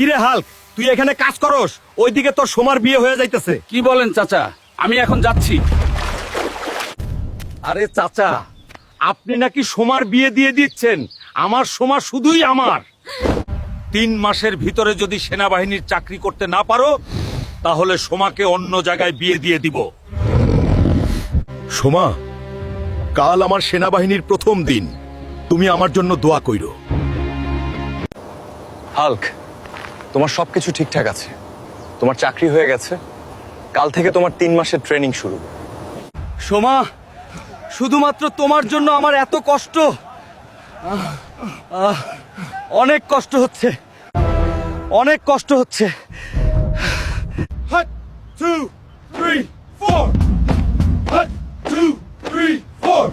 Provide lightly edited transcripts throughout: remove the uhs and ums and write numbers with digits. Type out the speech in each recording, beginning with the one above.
কিরে হাল্ক, তুই এখানে কাজ করস, ওইদিকে তোর সোমার বিয়ে হয়ে যাইতেছে। কি বলেন চাচা? আমি এখন যাচ্ছি। আরে চাচা, আপনি নাকি সোমার বিয়ে দিয়ে দিচ্ছেন। আমার সোমা শুধুই আমার। 3 মাসের ভিতরে যদি সেনাবাহিনীর চাকরি করতে না পারো, তাহলে সোমাকে অন্য জায়গায় বিয়ে দিয়ে দিব। সোমা, কাল আমার সেনাবাহিনীর প্রথম দিন, তুমি আমার জন্য দোয়া কইরো। হাল্ক, তোমার সবকিছু ঠিকঠাক আছে। তোমার চাকরি হয়ে গেছে। কাল থেকে তোমার 3 মাসের ট্রেনিং শুরু। সোমা, শুধুমাত্র তোমার জন্য আমার এত কষ্ট। অনেক কষ্ট হচ্ছে, অনেক কষ্ট হচ্ছে। 1 2 3 4 1 2 3 4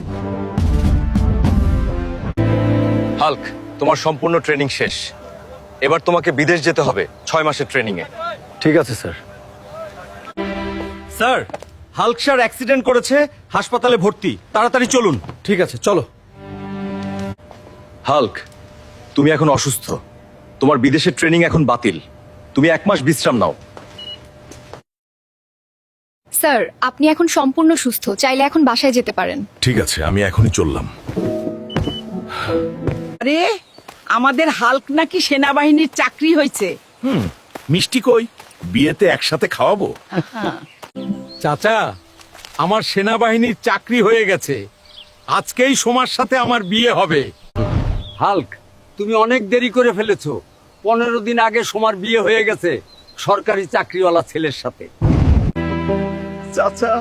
হাল্ক, তোমার সম্পূর্ণ ট্রেনিং শেষ। এবার তোমাকে বিদেশ যেতে হবে 6 মাসের ট্রেনিং এ। ঠিক আছে sir. Sir, Hulk sir accident করেছে, হাসপাতালে ভর্তি। তাড়াতাড়ি চলুন। ঠিক আছে, চলো। হাল্ক, তুমি এখন অসুস্থ। তোমার বিদেশের ট্রেনিং এখন বাতিল। তুমি 1 মাস বিশ্রাম নাও। স্যার, আপনি এখন সম্পূর্ণ সুস্থ, চাইলে এখন বাসায় যেতে পারেন। ঠিক আছে, আমি এখনই চললাম। আরে আমাদের হাল্ক নাকি সেনাবাহিনীর চাকরি হয়েছে। মিষ্টি কই? বিয়েতে একসাথে খাওয়াবো। চাচা, আমার সেনাবাহিনীর চাকরি হয়ে গেছে। আজকেই সোমার সাথে আমার বিয়ে হবে। হাল্ক, তুমি অনেক দেরি করে ফেলেছো। 15 দিন আগে সোমার বিয়ে হয়ে গেছে সরকারি চাকরিওয়ালা ছেলের সাথে। চাচা,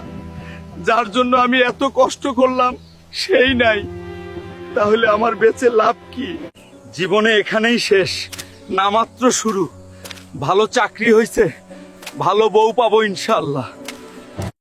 যার জন্য আমি এত কষ্ট করলাম সেই নাই, তাহলে আমার বেঁচে লাভ কি? জীবনে এখানেই শেষ, না মাত্র শুরু। ভালো চাকরি হয়েছে, ভালো বউ পাবো ইনশাআল্লাহ।